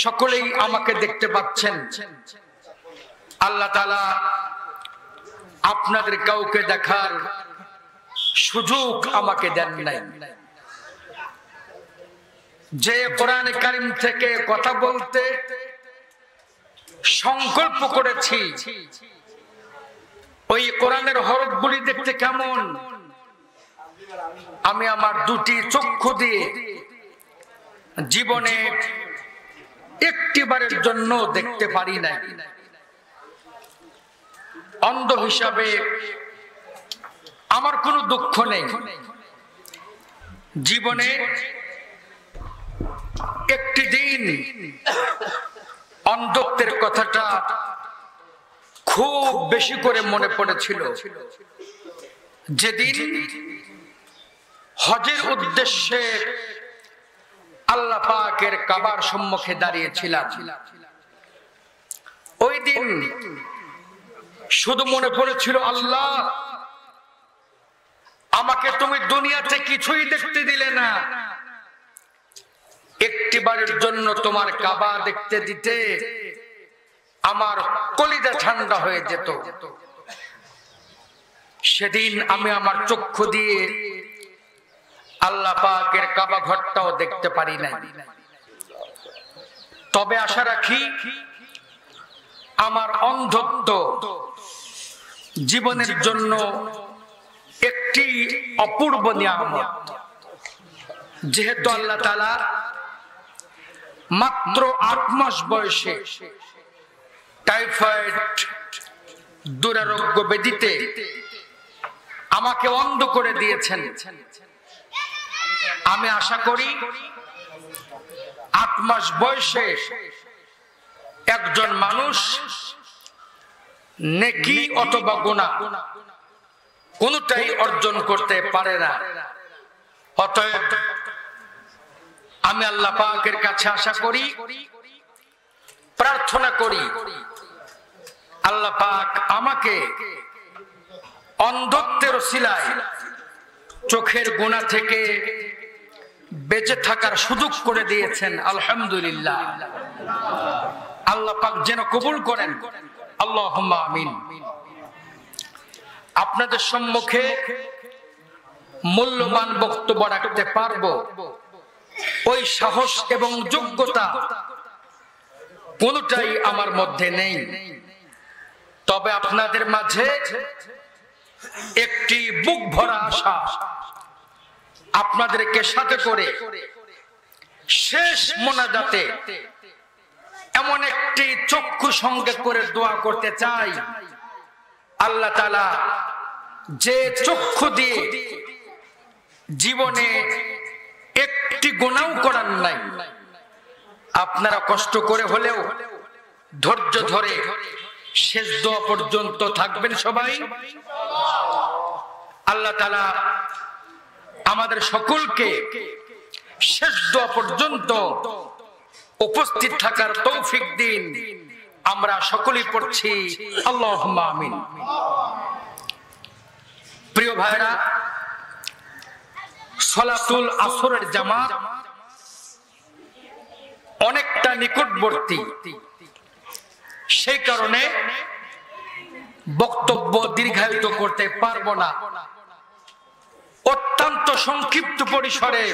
সকলেই আমাকে দেখতে পাচ্ছেন। আল্লাহ তাআলা আপনাদের কাউকে দেখার সুযোগ আমাকে দেন নাই। যে কোরআনে কারীম থেকে কথা বলতে সংকল্প করেছি, ওই কোরআনের হরফগুলি দেখতে কেমন আমি আমার দুটি চক্ষু দিয়ে জীবনে একটিবারের জন্য দেখতে পারি না। অন্ধ হিসাবে আমার কোনো দুঃখ নেই। জীবনে একটি দিন অন্ধত্বের কথাটা খুব বেশি করে মনে পড়েছিল, যেদিন হজের উদ্দেশ্যে আল্লাহ পাকের কাবার সম্মুখে দাঁড়িয়েছিলাম। ওই দিন শুধু মনে পড়েছিল, আল্লাহ আমাকে তুমি দুনিয়াতে কিছুই দেখতে দিলে না, একটিবারের জন্য তোমার কাবা দেখতে দিতে আমার কলিজা ঠান্ডা হয়ে যেত। সেদিন আমি আমার চক্ষু দিয়ে আল্লাহ পাকের কাবা ঘরটাও দেখতে পারি নাই। তবে আশা রাখি আমার অন্ধত্ব জীবনের জন্য একটি অপূর্ব নিয়ামত। যেহেতু আল্লাহ তাআলা মাত্র 8 মাস বয়সে টাইফয়েড দুরারোগ্য ব্যাধিতে আমাকে অন্ধ করে দিয়েছেন, আমি আশা করি 8 মাস বয়সে একজন মানুষ নেকি অথবা গুনাহ কোনটাই অর্জন করতে পারে না। অতএব আমি আল্লাহ পাকের কাছে আশা করি, প্রার্থনা করি, আল্লাহ পাক আমাকে অন্ধত্বের ওসিলায় চোখের গুনাহ থেকে বেঁচে থাকার সুযোগ করে দিয়েছেন। আলহামদুলিল্লাহ। আল্লাহ পাক যেন কবুল করেন, আল্লাহুম্মা আমিন। আপনাদের সম্মুখে মূল্যবান বক্তব্য রাখতে পারবো, ওই সাহস এবং যোগ্যতা কোনটাই আমার মধ্যে নেই। তবে আপনাদের মাঝে একটি বুক ভরা আশা, আপনাদেরকে সাথে করে শেষ মোনাজাতে এমন একটি চক্ষু সঙ্গে করে দোয়া করতে চাই, আল্লাহ তাআলা যে চক্ষু দিয়ে জীবনে একটি গুনাহ করার নাই, আপনারা কষ্ট করে হলেও ধৈর্য ধরে শেষ দোয়া পর্যন্ত থাকবেন সবাই। আল্লাহ তাআলা আমাদের সকলকে শেষ দোয়া পর্যন্ত উপস্থিত থাকার তৌফিক দিন। আমরা সকলেই পড়ছি আল্লাহুম্মা আমিন। প্রিয় ভাইরা, সালাতুল আসরের জামাত অনেকটা নিকটবর্তী, সেই কারণে বক্তব্য দীর্ঘায়িত করতে পারবো না। অত্যন্ত সংক্ষিপ্ত পরিসরে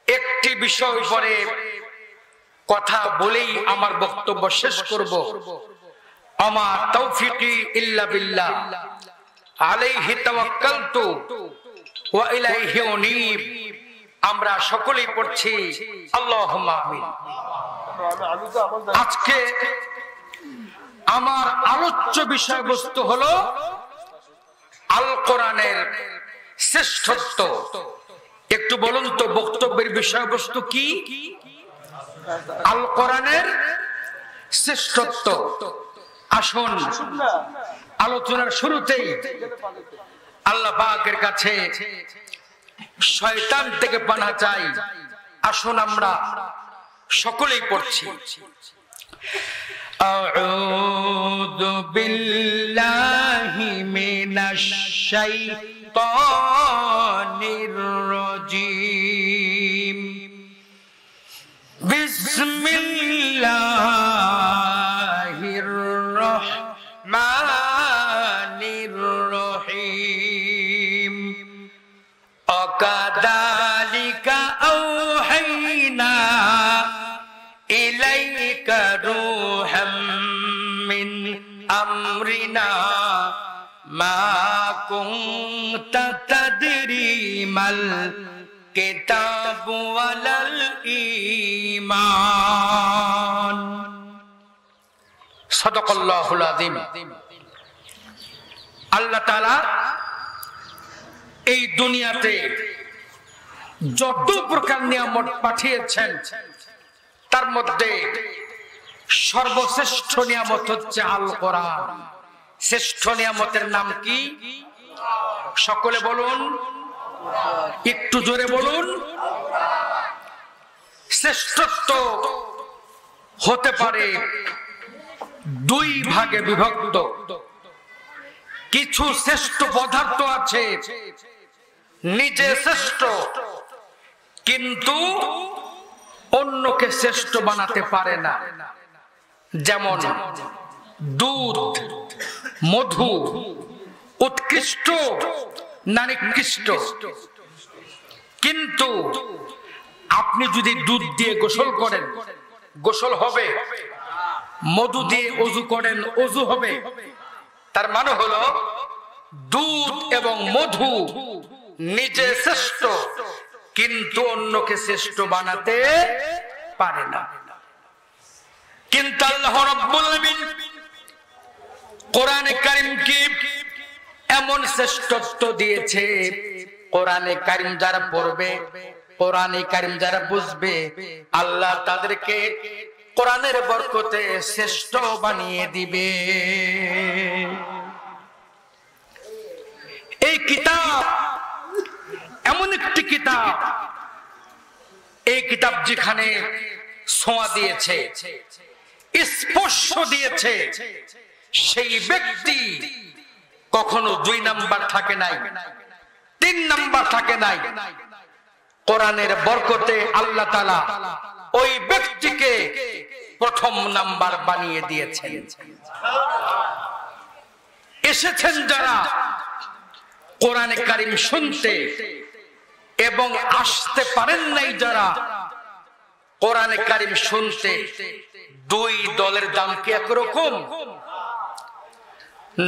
একটি বিষয় উপরে কথা বলেই আমার বক্তব্য শেষ করব। আমার তৌফিকি ইল্লা বিল্লাহ, আলাইহি তাওয়াক্কালতু ওয়া ইলাইহি উনীব। আমরা সকলেই পড়ছি আল্লাহুম্মা আমিন। আজকে আমার আলোচ্য বিষয়বস্তু হলো আল কোরআনের শ্রেষ্ঠত্ব। একটু বলুন তো বক্তব্যের বিষয়বস্তু কি? আল কোরআনের শ্রেষ্ঠত্ব। আসুন আলোচনার শুরুতেই আল্লাহ পাকের কাছে শয়তান থেকে পানাহ চাই। আসুন আমরা সকলেই পড়ছি আউযু বিল্লাহি মিনাশ শাইতানির রাজীম। বিসমিল্লাহির রহমানির রহিম অকাদালিকা আওহাইনা ইলাইকা রূহাম মিন আমরিনা মা কুনতা তাদরি মাল কিতাবু ওয়ালাল ঈমান। সাদাকাল্লাহুল আযীম। আল্লাহ তাআলা এই দুনিয়াতে যত প্রকার নিয়ামত পাঠিয়েছেন তার মধ্যে সর্বশ্রেষ্ঠ নিয়ামত হচ্ছে আল কোরআন। শ্রেষ্ঠ নিয়ামতের নাম কি? সকলে বলুন, একটু জোরে বলুন। শ্রেষ্ঠত্ব হতে পারে দুই ভাগে বিভক্ত। কিছু শ্রেষ্ঠ পদার্থ আছে নিজে শ্রেষ্ঠ, কিন্তু অন্যকে শ্রেষ্ঠ বানাতে পারে না। যেমন দুধ, মধু উৎকৃষ্ট না নিকৃষ্ট। কিন্তু আপনি যদি দুধ দিয়ে গোসল করেন গোসল হবে, মধু দিয়ে ওযু করেন ওযু হবে। তার মানে হলো দুধ এবং মধু নিজে শ্রেষ্ঠ, কিন্তু অন্যকে শ্রেষ্ঠ বানাতে পারে না। কিন্তু আল্লাহ রাব্বুল আলামিন কোরআনে কারীমকে এমন শ্রেষ্ঠত্ব দিয়েছে, কোরআনে কারীম যারা পড়বে, কোরআনে কারীম যারা বুঝবে, আল্লাহ তাদেরকে কোরআনের বরকতে শ্রেষ্ঠ বানিয়ে দিবে। এই কিতাব এমন একটি কিতাব, এই কিতাব যেখানে ছোঁয়া দিয়েছে, স্পর্শ দিয়েছে, সেই ব্যক্তি কখনো 2 নাম্বার থাকে নাই, 3 নাম্বার থাকে নাই। কোরআনের বরকতে আল্লাহ তাআলা ওই ব্যক্তিকে প্রথম নাম্বার বানিয়ে দিয়েছেন। এসেছেন যারা কোরআনে কারীম শুনতে এবং আসতে পারেন নাই যারা কোরআনে কারীম শুনতে, দুই দলের দাম কি একরকম?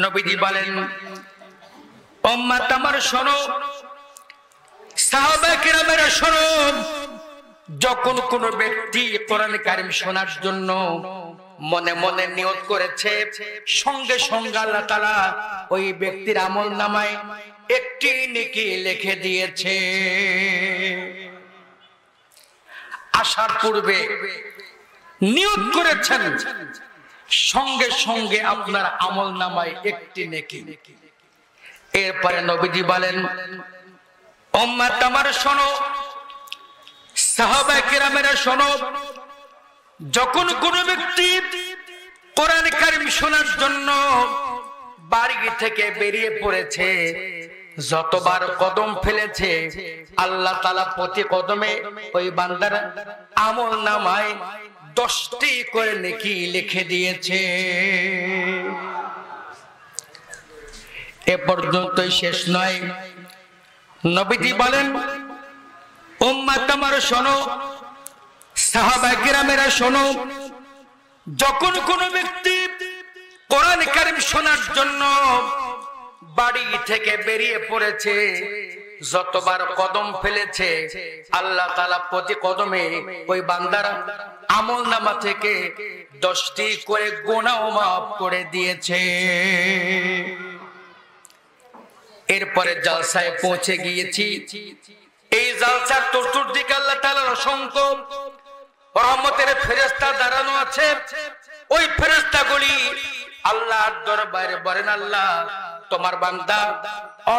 নবীজি বলেন, উম্মত আমার শোনো, সাহাবায়ে কেরামেরা শোনো, যখন কোন ব্যক্তি কোরআনে কারীম শোনার জন্য মনে মনে নিয়ত করেছে, সঙ্গে সঙ্গে আল্লাহ তাআলা ওই ব্যক্তির আমলনামায় একটি নেকি লিখে দিয়েছে। আসার পূর্বে নিয়ত করেছেন, সঙ্গে সঙ্গে আপনার আমলনামায় একটি নেকি। এরপরে নবীজি বলেন, উম্মত আমার শোনো, সাহাবায়ে কেরামেরা শোনো, যখন কোন ব্যক্তি কোরআন কারীম শোনার জন্য বাড়ি থেকে বেরিয়ে পড়েছে, যতবার কদম ফেলেছে, আল্লাহ তাআলা প্রতি কদমে ওই বান্দার আমলনামায় 10টি করে নেকি লিখে দিয়েছে। এ পর্যন্তই শেষ নয়, নবীজি বলেন, উম্মত আমার শোনো, সাহাবায়ে কেরামেরা শোনো, যখন কোন ব্যক্তি কোরআন কারীম শোনার জন্য বাড়ি থেকে বেরিয়ে পড়েছে, যতবার কদম ফেলেছে, আল্লাহ তাআলা প্রতি কদমে ওই বান্দার আমলনামা থেকে 10টি করে গুনাহ মাফ করে দিয়েছে। এরপরে জলসায় পৌঁছে গিয়েছি। এই জলসার চতুর্দিকে আল্লাহ তাআলার অসংখ্য রহমতের ফেরেশতা দাঁড়ানো আছে। ওই ফেরেশতাগুলি আল্লাহর দরবারে বলেন, আল্লাহ তোমার বান্দা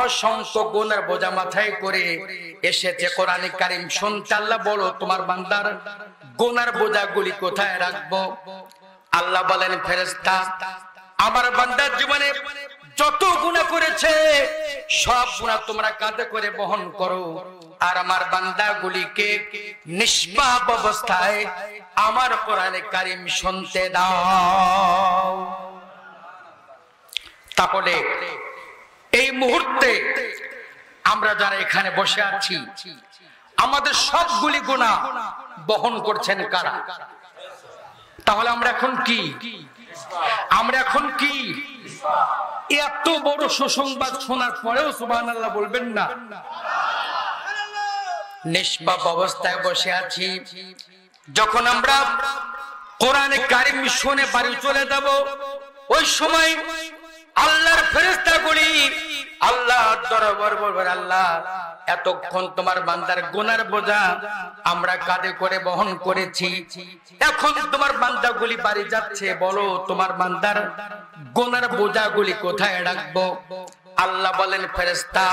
অসংখ্য গুনার বোঝা মাথায় করে এসেছে কোরআন কারীম শুনতে, আল্লাহ বলো তোমার বান্দার গুনার বোঝাগুলি কোথায় রাখবো? আল্লাহ বলেন, ফেরেশতা আমার বান্দার জীবনে যত গুনাহ করেছে সব গুনাহ তোমরা কাঁধে করে বহন করো, আর আমার বান্দাগুলিকে নিষ্পাপ অবস্থায় আমার কোরআনে কারিম শুনতে দাও। তাহলে এই মুহূর্তে আমরা যারা এখানে বসে আছি, আমাদের সবগুলি গুনাহ বহন করছেন কারা? তাহলে আমরা এখন কি? আমরা এখন কি? এত বড় সুসংবাদ শোনার পরেও সুবহানাল্লাহ বলবেন না? নিষ্পাপ অবস্থায় বসে আছি, যখন আমরা কোরআনে কারিম শুনে বাড়ি চলে যাব, ওই সময় আল্লাহর ফেরেশতাগুলি আল্লাহর দরবার বলবে, আল্লাহ এতক্ষণ তোমার বান্দার গুনার বোঝা আমরা কাঁধে করে বহন করেছি, এখন তোমার বান্দাগুলি বাড়ি যাচ্ছে, বলো তোমার বান্দার গুনার বোঝাগুলি কোথায় রাখবো? আল্লাহ বলেন, ফেরেশতা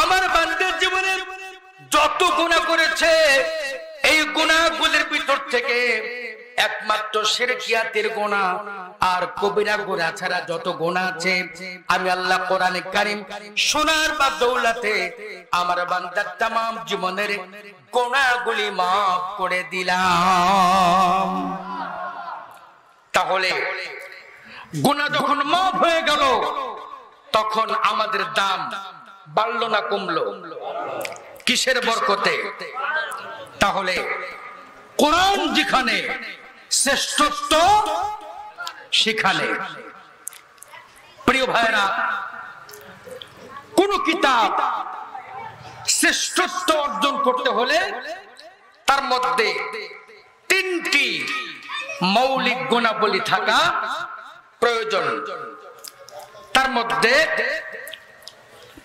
আমার বান্দার জীবনে যত গুনাহ করেছে, এই গুনাহগুলির ভিতর থেকে একমাত্র শিরকিয়াতের গুনাহ আর কবিরা গুনাহ ছাড়া যত গুনাহ আছে, আমি আল্লাহ কোরআনে কারিম শোনার বা দৌলতে আমার বান্দার तमाम জীবনের গুনাহগুলি maaf করে দিলাম। তাহলে গুনাহ যখন maaf হয়ে গেল, তখন আমাদের দাম বাড়লো না কমলো? কিসের বরকতে? তাহলে কোরআন যেখানে শ্রেষ্ঠত্ব সেখানে। প্রিয় ভাইরা, কোন কিতাব শ্রেষ্ঠত্ব অর্জন করতে হলে তার মধ্যে তিনটি মৌলিক গুণাবলী থাকা প্রয়োজন। তার মধ্যে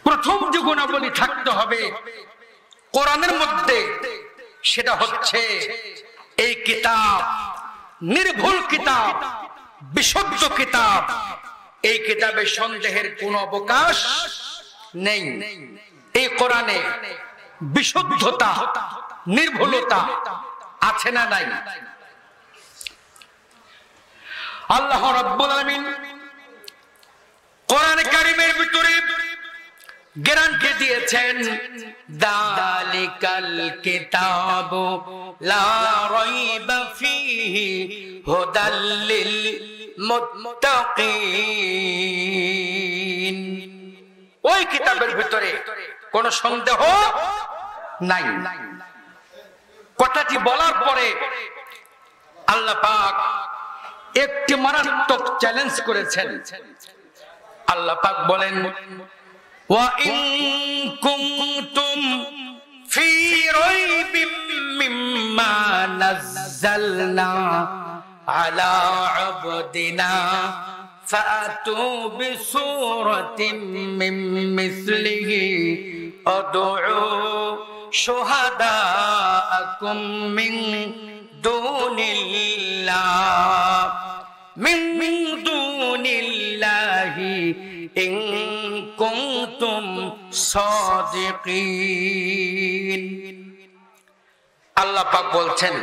প্রথম যে গুণাবলী থাকতে হবে কোরআনের মধ্যে, সেটা হচ্ছে এই কিতাব নির্ভুল কিতাব, বিশুদ্ধ কিতাব। এই কিতাবে সন্দেহের কোনো অবকাশ নেই। এই কোরআনে বিশুদ্ধতা, নির্ভুলতা আছে না নাই? আল্লাহ রাব্বুল আলামিন কোরআন কারীমের ভিতরে গ্যারান্টি দিয়েছেন, যালিকাল কিতাবু লা রাইবা ফীহি হুদাল লিল মুত্তাকিন। ওই কিতাবের ভিতরে কোনো সন্দেহ নাই। কথাটি বলার পরে আল্লাহ পাক একটি মারাত্মক চ্যালেঞ্জ করেছেন। আল্লাহ পাক বলেন, وَإِن كُنتُمْ فِي رَيْبٍ مِّمَّا نَزَّلْنَا عَلَى عَبْدِنَا فَأْتُوا بِسُورَةٍ مِّن مِّثْلِهِ وَادْعُوا شُهَدَاءَكُم مِّن دُونِ اللَّهِ إِن كُنتُمْ صَادِقِينَ। আল্লাহ পাক বলছেন,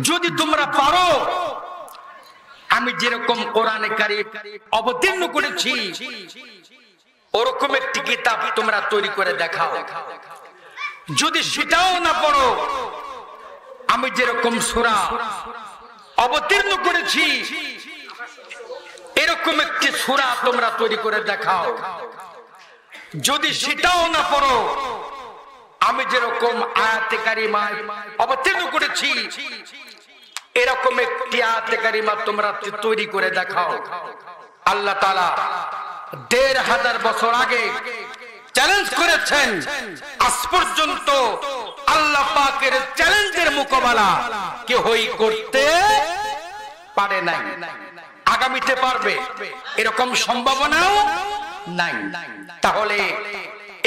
যদি তোমরা পারো, আমি যেরকম কোরআনে কারীম অবতীর্ণ করেছি ওরকম একটি কিতাব তোমরা তৈরি করে দেখাও। যদি সেটাও না পারো, আমি যেরকম সূরা অবতীর্ণ করেছি এরকম একটি সূরা তোমরা তৈরি করে দেখাও। যদি সেটাও না পারো, আমি যেরকম আয়াতে কারিমা অবতীর্ণ করেছি এরকম একটি আয়াতে কারিমা তোমরা তৈরি করে দেখাও। আল্লাহ তাআলা ১৫০০ বছর আগে চ্যালেঞ্জ করেছেন। আজ পর্যন্ত আল্লাহ পাকের চ্যালেঞ্জের মোকাবেলা কেউই করতে পারে নাই, আগামীতে পারবে এরকম সম্ভাবনাও নাই। তাহলে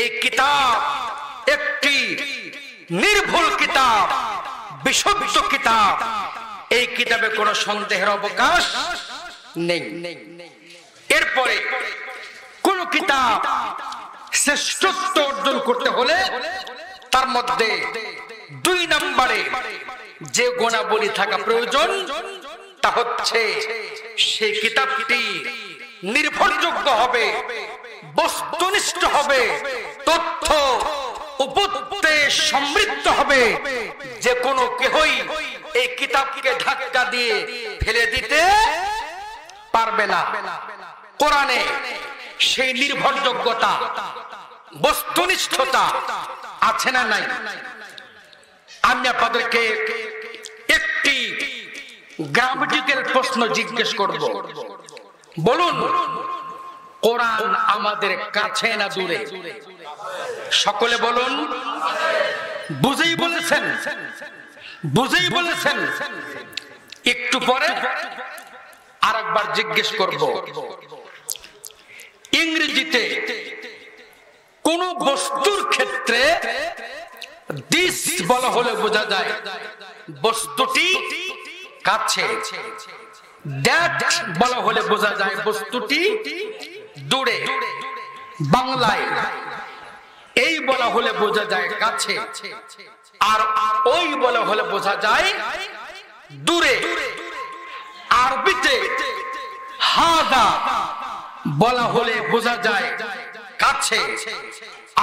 এই কিতাব একটি নির্ভুল কিতাব, বিশুদ্ধ কিতাব। এই কিতাবে কোনো সন্দেহের অবকাশ নেই। এরপরে কোন কিতাব শ্রেষ্ঠত্ব অর্জন করতে হলে তার মধ্যে ২ নম্বরে যে গুণাবলী থাকা প্রয়োজন তা হচ্ছে সেই কিতাবটি নির্ভরযোগ্য হবে, বস্তুনিষ্ঠ হবে, তথ্য উপত্যে সমৃদ্ধ হবে যে কোনো কেহই এই কিতাবকে ধাক্কা দিয়ে ফেলে দিতে পারবে না। কোরআনে সেই নির্ভরযোগ্যতা, বস্তুনিষ্ঠতা আছে না নাই? আমি আপনাদেরকে একটি গ্রামাটিক্যাল প্রশ্ন জিজ্ঞেস করব। বলুন, কোরআন আমাদের কাছে না দূরে? সকলে বলুন। বুঝেই বলেছেন, বুঝেই বলেছেন। একটু পরে আরেকবার জিজ্ঞেস করব। ইংরেজিতে কোন বস্তুর ক্ষেত্রে দিস বলা হলে বোঝা যায় বস্তুটি কাছে, দ্যাট বলা হলে বোঝা যায় বস্তুটি দূরে। বাংলায় এই বলা হলে বোঝা যায় কাছে, আর ওই বলা হলে বোঝা যায় দূরে। আরবিতে হাদা বলা হলে বোঝা যায় কাছে,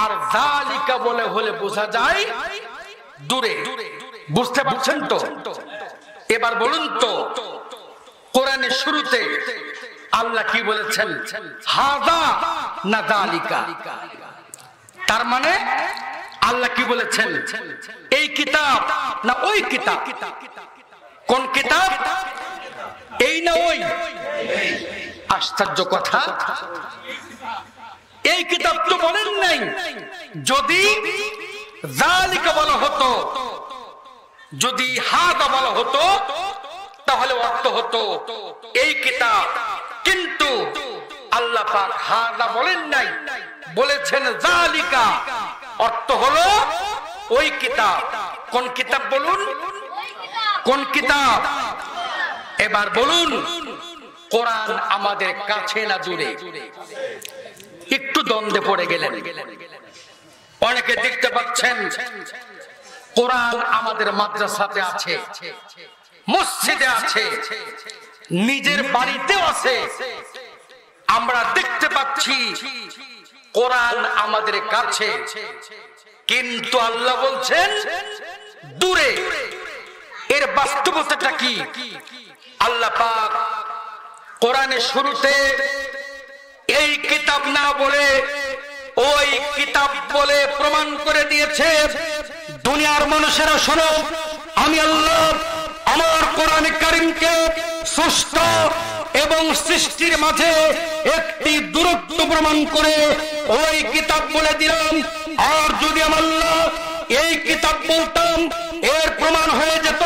আর যালিকা বলে হলে বোঝা যায় দূরে। বুঝতে পারছেন তো? এবার বলুন তো, কোরআনের শুরুতে আল্লাহ কি বলেছেন? হাদা না যালিকা? তার মানে আল্লাহ কি বলেছেন? এই কিতাব না ওই কিতাব? কোন কিতাব? এই না ওই? আশ্চর্য কথা, এই কিতাব তো বলেন নাই। যদি যালিকা বলা হতো, যদি হাদা বলা হতো, তাহলে অর্থ হতো এই কিতাব। কিন্তু আল্লাহ পাক হাদা বলেন নাই, বলেছেন যালিকা, অর্থ হলো ওই কিতাব। কোন কিতাব বলুন? কোন কিতাব? এবার বলুন, কোরআন আমাদের কাছে না দূরে? একটু দ্বন্দ্বে পড়ে গেলেন। অনেকে দেখতে পাচ্ছেন কোরআন আমাদের মাদ্রাসাতে আছে, মসজিদে আছে, নিজের বাড়িতেও আছে। আমরা দেখতে পাচ্ছি কোরআন আমাদের কাছে, কিন্তু আল্লাহ বলছেন দূরে। এর বাস্তবতাটা কি? আল্লাহ পাক কোরআনের শুরুতে এই কিতাব না বলে ওই কিতাব বলে প্রমাণ করে দিয়েছে। দুনিয়ার মানুষেরা শোনো, আমি আল্লাহ আমার কোরআন কারীমকে সুস্থ এবং সৃষ্টির মাঝে একটি দূরত্ব প্রমাণ করে ওই কিতাব বলে দিলাম। আর যদি আমি আল্লাহ এই কিতাব বলতাম, এর প্রমাণ হয়ে যেত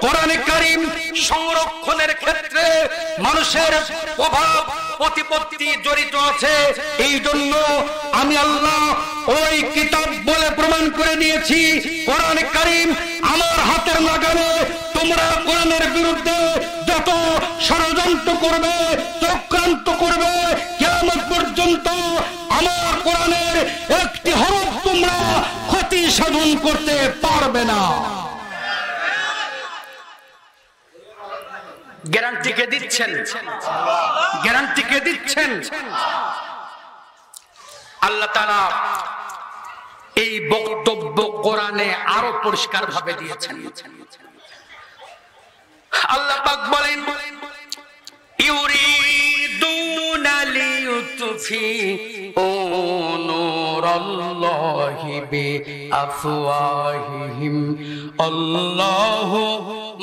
কোরআন কারীম সংরক্ষণের ক্ষেত্রে মানুষের প্রভাব প্রতিপত্তি জড়িত আছে। এই জন্য আমি আল্লাহ ওই কিতাব বলে প্রমাণ করে দিয়েছি। কোরআন কারীম আমার হাতের নাগালে তোমরা কোরআনের বিরুদ্ধে যত ষড়যন্ত্র করবে, চক্রান্ত করবে, কিয়ামত পর্যন্ত আমার কোরআনের একটি হরফ তোমরা ক্ষতি সাধন করতে পারবে না। গ্যারান্টি কে দিচ্ছেন? গ্যারান্টি কে দিচ্ছেন? আল্লাহ তাআলা এই বক্তব্য কোরআনে আরো পরিষ্কার ভাবে দিয়েছেন। আল্লাহ পাক বলেন, ইউরিদুনা লিইউতফিউ নূরাল্লাহি বিআফওয়াহিহিম আল্লাহু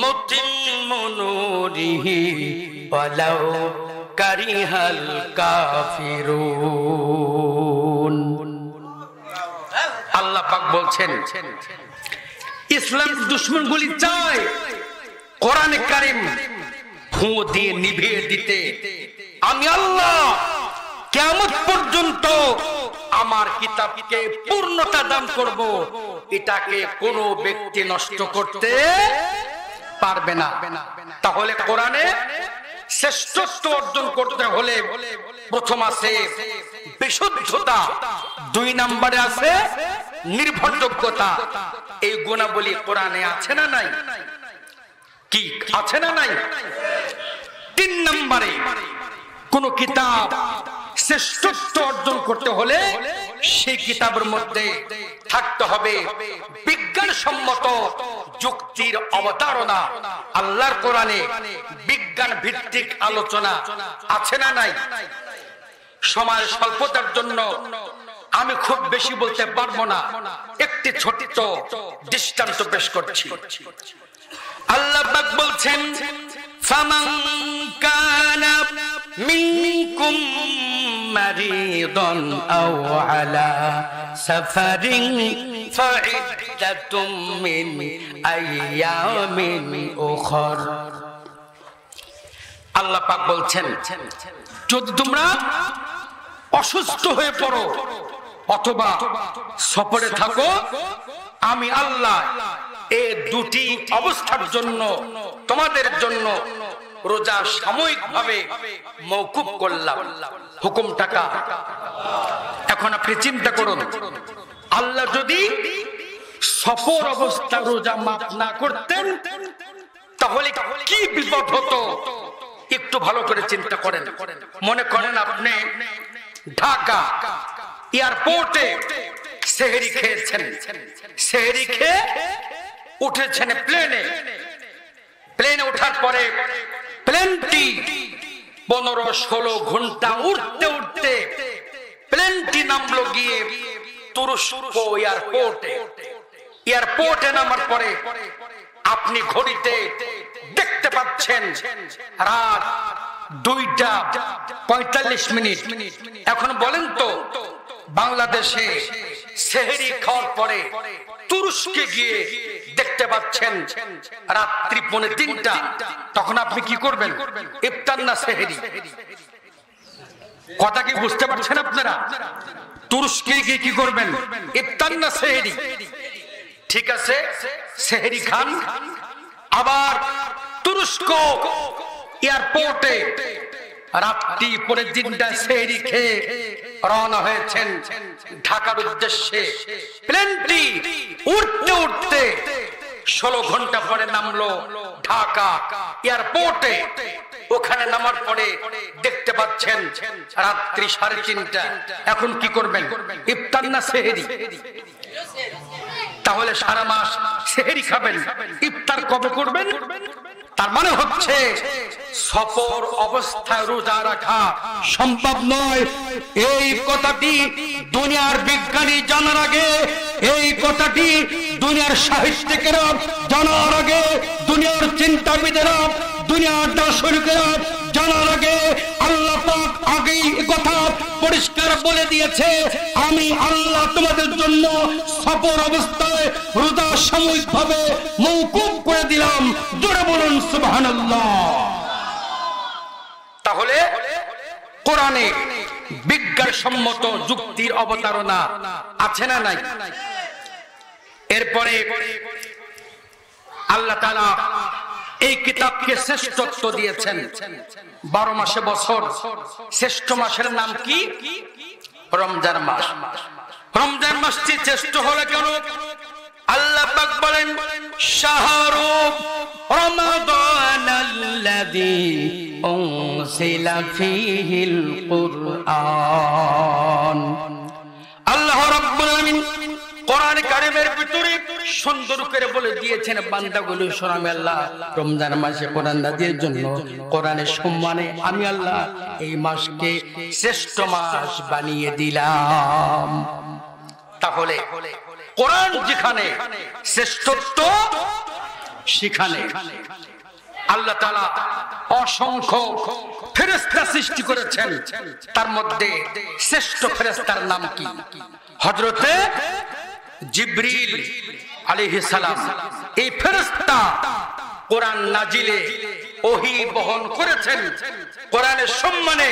মুতিম্মু নূরিহি ওয়ালাউ কারিহাল কাফিরুন। আল্লাহ পাক বলছেন, ইসলাম দুশমনগুলি চায় কোরআন কারীম ফুঁ দিয়ে নিভিয়ে দিতে। আমি আল্লাহ কিয়ামত পর্যন্ত আমার কিতাবকে পূর্ণতা দান করব, এটাকে কোনো ব্যক্তি নষ্ট করতে পারবে না। তাহলে কোরআনে শ্রেষ্ঠত্ব অর্জন করতে হলে প্রথম আছে বিশুদ্ধতা, 2 নম্বরে আছে নির্ভরযোগ্যতা। এই গুণাবলী কোরআনে আছে না নাই? কি আছে না নাই? 3 নম্বরে কোন কিতাব শ্রেষ্ঠত্ব অর্জন করতে হলে সেই কিতাবের মধ্যে থাকতে হবে বিজ্ঞানসম্মত যুক্তির অবতারণা। আল্লাহর কোরআনে বিজ্ঞান ভিত্তিক আলোচনা আছে না নাই? সময়ের স্বল্পতার জন্য আমি খুব বেশি বলতে পারবো না, একটি ছোট্ট দৃষ্টান্ত পেশ করছি। আল্লাহ পাক বলছেন, ফামান কানা মিনকুম মারিদান আও আলা সাফারিন ফাইদ্দাতুম মিন আইয়ামিন উখর। আল্লাহ পাক বলছেন, যদি তোমরা অসুস্থ হয়ে পড়ো অথবা সফরে থাকো, আমি আল্লাহ এই দুটি অবস্থার জন্য তোমাদের জন্য রোজা সাময়িকভাবে মওকুফ করলাম। হুকুম টাকা। এখন আপনি চিন্তা করুন, আল্লাহ যদি সফর অবস্থা রোজা মাফ না করতেন তাহলে কি বিপদ হতো? একটু ভালো করে চিন্তা করেন। মনে করেন আপনি ঢাকা এয়ারপোর্টে সেহরি খেয়েছেন, সেহরি খেয়ে উঠেছেন প্লেনে ওঠার পরে প্লেনটি 15-16 ঘন্টা উঠতে উঠতে প্লেনটি নামলো গিয়ে তুরস্ক এয়ারপোর্টে নামার পরে আপনি ঘড়িতে দেখতে পাচ্ছেন রাত 2:45। এখন বলেন তো, বাংলাদেশে সেহরি খাওয়ার পরে তুরস্কে গিয়ে দেখতে পাচ্ছেন রাত্রি 2:45, তখন আপনি কি করবেন? ইফতার না সেহরি? কথা কি বুঝতে পারছেন আপনারা? তুরস্কে গিয়ে কি করবেন? ইফতার না সেহরি? ঠিক আছে, সেহরি খান। আবার তুরস্ক এয়ারপোর্টে রাত্রি 2:45 সেহরি খেয়ে রওনা হয়েছেন ঢাকার উদ্দেশ্যে। প্লেনটি উঠতে উঠতে 16 ঘন্টা পরে নামলো ঢাকা এয়ারপোর্টে। ওখানে নামার পরে দেখতে পাচ্ছেন রাত্রি 3:30। এখন কি করবেন? ইফতার না সেহরি? তাহলে সারা মাস সেহরি খাবেন, ইফতার কবে করবেন? তার মানে হচ্ছে সফর অবস্থায় রোজা রাখা সম্ভব নয়। এই কথাটি দুনিয়ার বিজ্ঞানী জানার আগে, এই কথাটি দুনিয়ার সাহিত্যিকেরা জানার আগে, দুনিয়ার চিন্তাবিদেরা, দুনিয়ার দার্শনিকেরা জানার আগে আল্লাহ পাক আগেই কথা পরিষ্কার বলে দিয়েছে, আমি আল্লাহ তোমাদের জন্য সফর অবস্থায় রোজা সাময়িকভাবে মওকুফ করে দিলাম। জোরে বলুন সুবহানাল্লাহ। তাহলে কোরআনে বিজ্ঞানসম্মত যুক্তির অবতারণা আছে না নাই? এরপরে আল্লাহ তাআলা এই কিতাবকে শ্রেষ্ঠত্ব দিয়েছেন। 12 মাসে বছর, শ্রেষ্ঠ মাসের নাম কি? রমজান মাস। রমজান মাসটি শ্রেষ্ঠ হলো কেন? আল্লাহ পাক বলেন, শাহরু রমাদানাল্লাযী উনজিলা ফীহিল কুরআন। আল্লাহ রাব্বুল আলামিন কোরআন কারীমের ভিতরে সুন্দর করে বলে দিয়েছেন, বান্দাগুলো শোনো, আমি আল্লাহ রমজান মাসে কোরআন নাযিলের জন্য কোরআনের সম্মানে আমি আল্লাহ এই মাসকে শ্রেষ্ঠ মাস বানিয়ে দিলাম। তাহলে কোরআন যেখানে শ্রেষ্ঠত্ব, সেখানে আল্লাহ তাআলা অসংখ্য ফেরেশতা সৃষ্টি করেছেন। তার মধ্যে শ্রেষ্ঠ ফেরেশতার নাম কি? হযরতে জিবরিল আলাইহিস সালাম। এই ফেরেশতা কোরআন নাজিলে ওহী বহন করেছেন। কোরআনের সম্মানে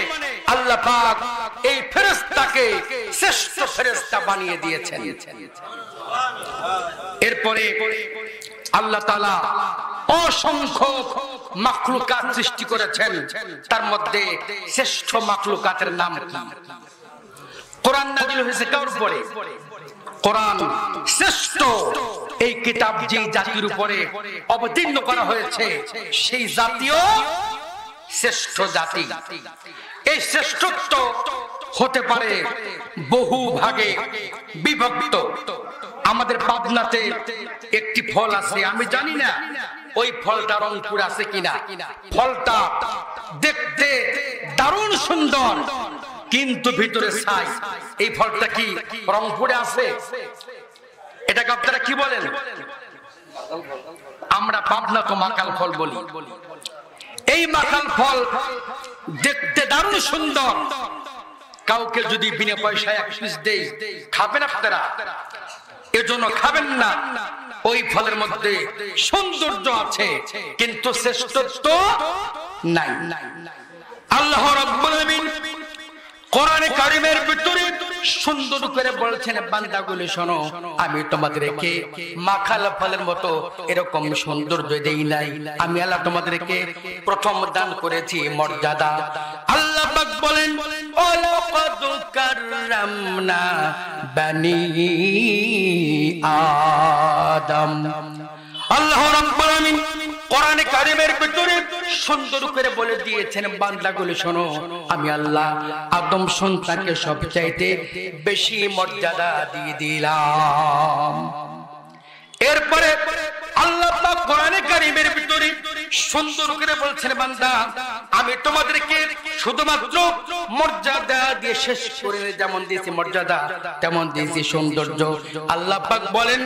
আল্লাহ পাক এই ফেরেশতাকে শ্রেষ্ঠ ফেরেশতা বানিয়ে দিয়েছেন। এরপরে আল্লাহ তাআলা অসংখ্য মাখলুকাত সৃষ্টি করেছেন। তার মধ্যে শ্রেষ্ঠ মাখলুকাতের নাম কি? কোরআন নাজিল হয়েছে কার উপরে? কোরআন শ্রেষ্ঠ। এই কিতাব যে জাতির উপরে অবতীর্ণ করা হয়েছে সেই জাতীয় শ্রেষ্ঠ জাতি। এই শ্রেষ্ঠত্ব হতে পারে বহু ভাগে বিভক্ত। আমাদের পাবনাতে একটি ফল আছে, আমি জানি না ওই ফলটা রংপুর আছে কিনা। ফলটা দেখতে দারুণ সুন্দর, কিন্তু ভিতরে ছাই। এই ফলটা কি রংপুরে আছে? এটাকে আপনারা কি বলেন? আমরা পাবনা তো মাকাল ফল বলি। এই মাকাল ফল দেখতে দারুণ সুন্দর, কাউকে যদি বিনা পয়সায় এক পিস দেই, খাবেন আপনারা? এজন্য খাবেন না। ওই ফলের মধ্যে সৌন্দর্য আছে কিন্তু শ্রেষ্ঠত্ব নাই। আল্লাহ রাব্বুল আলামিন কোরআনে কারিমের ভিতরে সুন্দর করে বলছেন, বান্দাগুলো শোনো, আমি তোমাদেরকে মাখাল ফলের মতো এরকম সৌন্দর্য দেই নাই। আমি আল্লাহ তোমাদেরকে প্রথম দান করেছি মর্যাদা। আল্লাহ পাক বলেন, ওয়ালাকাদ কাররামনা বানি আদম। আল্লাহ রাব্বুল আলামিন কোরআনে কারিমের ভিতরে সুন্দর করে বলে দিয়েছেন, বান্দাগুলো শোনো, আমি আল্লাহ আদম সন্তানকে সবচাইতে বেশি মর্যাদা দিয়ে দিলাম। এরপরে আল্লাহ পাক কোরআনে কারিমের ভিতরে সুন্দর করে বলছেন, বান্দা আমি তোমাদেরকে শুধুমাত্র মর্যাদা দিয়ে শেষ করে, যেমন দিয়েছি মর্যাদা তেমন দিয়েছি সৌন্দর্য। আল্লাহ পাক বলেন,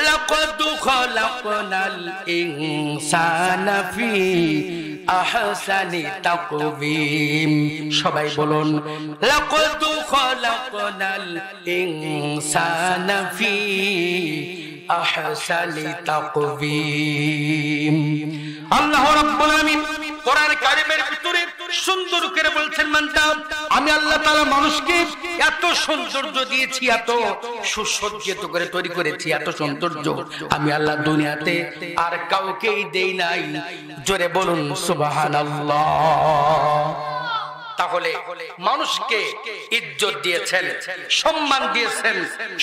লাকাদ খালাকনাল ইনসানা ফি আহসানি তাকওয়িম। সবাই বলুন, লাকাদ খালাকনাল ইনসানা ফি আহসানি তাকওয়িম। আল্লাহ রাব্বুল আলামিন কোরআন কারীমের ভিতরে সুন্দর করে বলছেন, বান্দা আমি আল্লাহ তাআলা মানুষকে এত সৌন্দর্য দিয়েছি, এত সুসজ্জিত করে তৈরি করেছি, এত সৌন্দর্য আমি আল্লাহ দুনিয়াতে আর কাউকেই দেই নাই। জোরে বলুন সুবহানাল্লাহ। তাহলে মানুষকে ইজ্জত দিয়েছেন, সম্মান দিয়েছেন,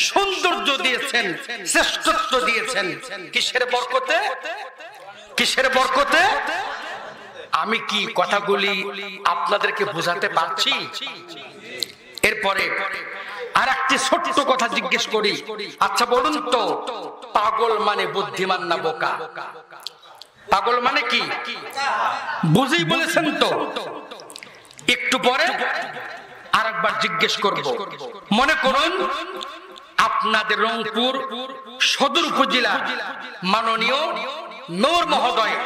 সৌন্দর্য দিয়েছেন, শ্রেষ্ঠত্ব দিয়েছেন, কিসের বরকতে? কিসের বরকতে? আমি কি কথাগুলি আপনাদেরকে বোঝাতে পারছি? এরপরে আর একটি ছোট্ট কথা জিজ্ঞেস করি, আচ্ছা বলুন তো, পাগল মানে বুদ্ধিমান না বোকা? পাগল মানে কি বুঝেই বলেছেন তো? একটু পরে আরেকবার জিজ্ঞেস করব। মনে করুন আপনাদের রংপুর সদর উপজেলা মাননীয় মেয়র মহোদয়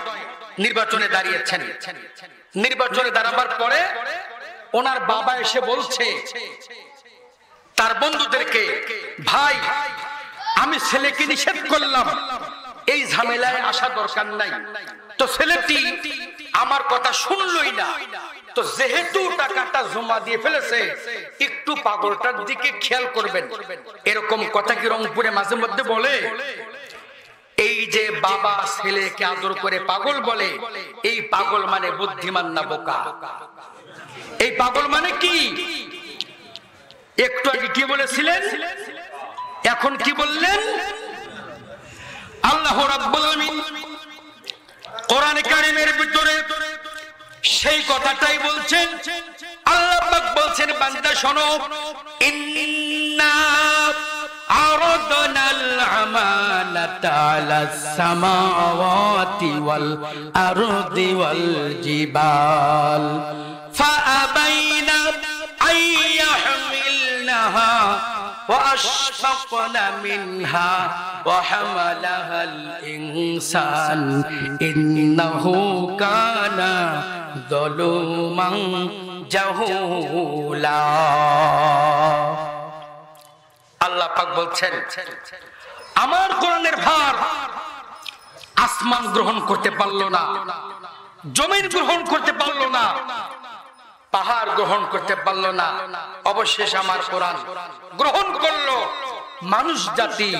নির্বাচনে দাঁড়িয়েছেন। নির্বাচনে দাঁড়াবার পরে ওনার বাবা এসে বলছে তার বন্ধুদেরকে, ভাই আমি ছেলেকে নিষেধ করলাম, এই ঝামেলায় আসা দরকার নাই। তো ছেলেটি আমার কথা শুনলই না। তো যেহেতু টাকাটা জমা দিয়ে ফেলেছে, একটু পাগলটার দিকে খেয়াল করবেন। এরকম কথা কি রংপুরে মাঝে মধ্যে বলে? এই যে বাবা ছেলেকে আদর করে পাগল বলে, এই পাগল মানে বুদ্ধিমান না বোকা? এই পাগল মানে কি? একটু আগে কি বলেছিলেন, এখন কি বললেন? আল্লাহ রাব্বুল আলামিন কোরআনে কারীমের ভিতরে সেই কথাটাই বলছেন। আল্লাহ পাক বলছেন, বান্দা শোনো, ইন্না আরাদনাল আমানাতা আলাস সামাওয়াতি ওয়াল আরদি ওয়াল জিবাল ফাআবাইনা আইয়াহমিলনাহা وأشفقنا منها وحملها الإنسان إنه كان ظلوما جهولا। আল্লাহ পাক বলছেন, আমার কোরআনের ভার আসমান গ্রহণ করতে পারলো না, জমিন গ্রহণ করতে পারলো না, পাহাড় গ্রহণ করতে পারলো না, অবশেষে আমার কোরআন গ্রহণ করলো মানুষ জাতি।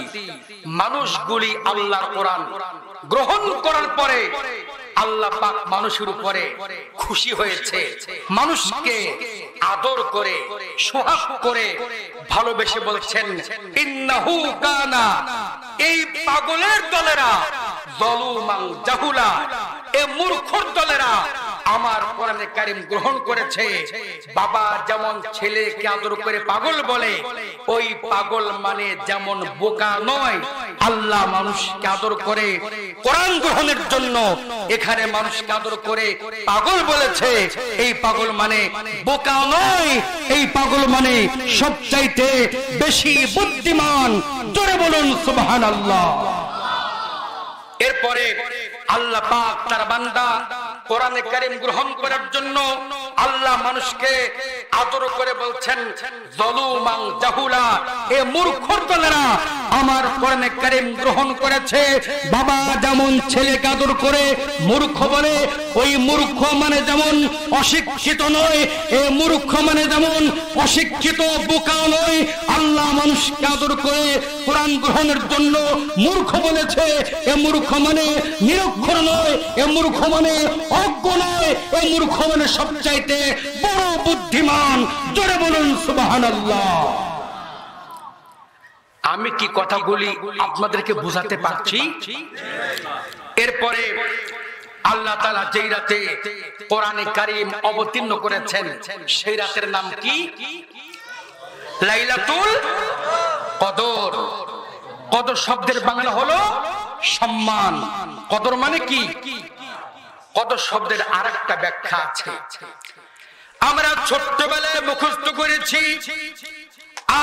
মানুষগুলি আল্লাহর কোরআন গ্রহণ করার পরে আল্লাহ পাক মানুষের উপরে খুশি হয়েছে, মানুষকে আদর করে সোহাগ করে ভালোবেসে বলছেন, ইন্নাহু কানা, এই পাগলের দলেরা, যালুমান জাহুলা, এই মূর্খর দলেরা আমার কোরআনে কারীম গ্রহণ করেছে। বাবা যেমন ছেলেকে আদর করে পাগল বলে, ওই পাগল মানে যেমন বোকা নয়। আল্লাহ মানুষকে আদর করে কোরআন গ্রহণের জন্য এখানে মানুষকে আদর করে পাগল বলেছে। এই পাগল মানে বোকা নয়, এই পাগল মানে সবচাইতে বেশি বুদ্ধিমান। জোরে বলুন সুবহানাল্লাহ। এরপরে আল্লাহ পাক তার বান্দা কোরআনে কারীম গ্রহণ করার জন্য আল্লাহ মানুষকে আদর করে বলছেন যালুমান জাহুলা, এ মূর্খর দলেরা আমার কোরআনে কারীম গ্রহণ করেছে। বাবা যেমন ছেলেকে আদর করে মূর্খ বলে, ওই মূর্খ মানে যেমন অশিক্ষিত নয়, এ মূর্খ মানে যেমন অশিক্ষিত বোকা নয়। আল্লাহ মানুষকে আদর করে কোরআন গ্রহণের জন্য মূর্খ বলেছে। এ মূর্খ মানে নিরক্ষর নয়, এ মূর্খ মানে অজ্ঞ নয়, এ মূর্খ মানে সবচাইতে বড় বুদ্ধিমান। জোরে বলুন সুবহানাল্লাহ। আমি কি কথাগুলি আপনাদেরকে বুঝাতে পারছি? এরপরে আল্লাহ তাআলা যেই রাতে কোরআনে কারীম অবতীর্ণ করেছেন সেই রাতের নাম কি? লাইলাতুল কদর। কদর শব্দের বাংলা হলো সম্মান। কদর মানে কি? কদর শব্দের আরেকটা ব্যাখ্যা আছে, আমরা ছোট্টবেলায় মুখস্থ করেছি,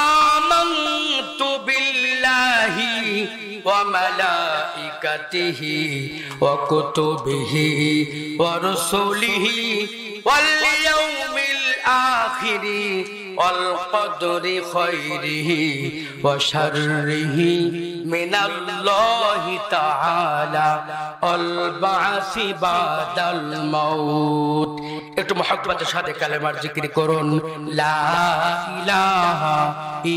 আমানতু বিল্লাহি ওয়া মালাইকাতিহি ওয়া কুতুবিহি ওয়া রাসূলিহি ওয়াল ইয়াউমিল আখিরি ওয়াল কদরি খায়রিহি ওয়া শাররিহি মিনাল্লাহি তাআলা ওয়াল বা'সি বাদাল মাউত। একটু মুহাব্বতের সাথে কালেমার জিকির করুন, লা ইলাহা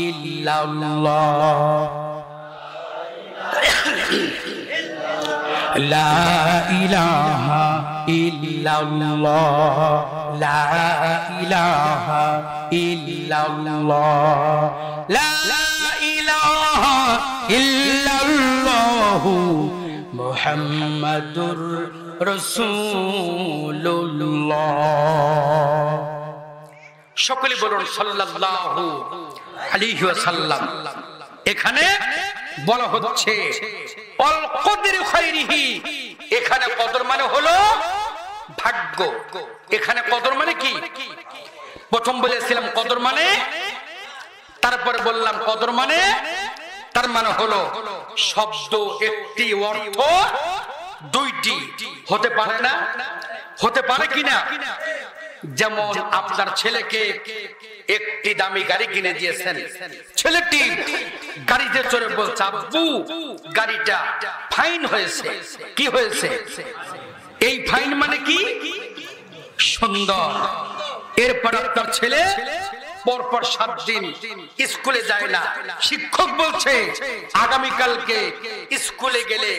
ইল্লাল্লাহ, লা ইলাহা ইল্লাল্লাহ, লা ইলাহা ইল্লাল্লাহ, লা ইলাহা ইল্লাল্লাহ মুহাম্মাদুর রাসূলুল্লাহ। সকলে বলুন সাল্লাল্লাহু আলাইহি ওয়াসাল্লাম। এখানে বলা হচ্ছে অল কদরি খায়রিহি, এখানে কদর মানে হলো ভাগ্য। এখানে কদর মানে কি? প্রথম বলেছিলাম কদর মানে, তারপরে বললাম কদর মানে, তার মানে হলো শব্দ একটি অর্থ দুইটি হতে পারে না, হতে পারে কিনা? যেমন আপনার ছেলেকে একটি দামি গাড়ি কিনে দিয়েছেন, ছেলেটি গাড়িতে চড়ে বলছে আব্বু গাড়িটা ফাইন হয়েছে। কি হয়েছে? এই ফাইন মানে কি? সুন্দর। এরপর আপনার ছেলে পরপর 7 দিন স্কুলে যায় না, শিক্ষক বলছে আগামীকালকে স্কুলে গেলে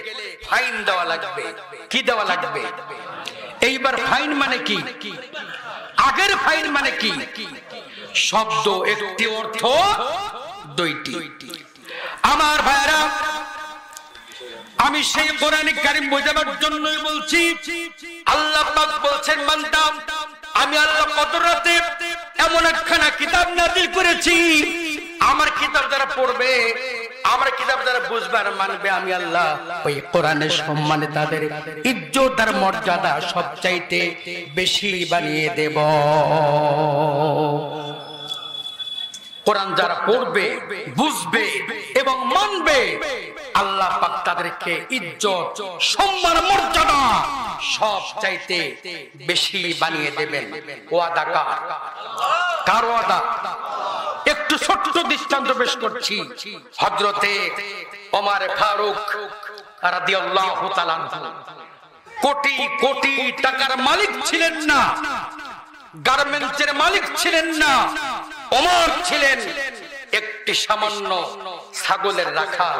ফাইন দেওয়া লাগবে। কি দেওয়া লাগবে? এইবার ফাইন মানে কি? আগের ফাইন মানে কি? শব্দ একটি অর্থ দুইটি। আমার ভাইরা, আমি সেই কোরআনে কারীম বোঝাবার জন্যই বলছি। আল্লাহ পাক বলছেন বান্দা, আমি আল্লাহ কদর রাতে এমন একখানা কিতাব নাযিল করেছি, আমার কিতাব যারা পড়বে, আমার কিতাব যারা বুঝবে আর মানবে, আমি আল্লাহ ওই কোরআনের সম্মানে তাদের ইজ্জত আর মর্যাদা সবচাইতে বেশি বানিয়ে দেব। কোরআন যারা পড়বে, বুঝবে এবং মানবে, আল্লাহ পাক তাদেরকে ইজ্জত, সম্মান, মর্যাদা সবচাইতে বেশি বানিয়ে দেবেন। ওয়াদা কার? কার ওয়াদা? একটু ছোট্ট দৃষ্টান্ত পেশ করছি। হযরতে ওমর ফারুক রাদিয়াল্লাহু তাআলা কোটি কোটি টাকার মালিক ছিলেন না, গার্মেন্টসের মালিক ছিলেন না। ওমর ছিলেন একটি সামান্য ছাগলের রাখাল।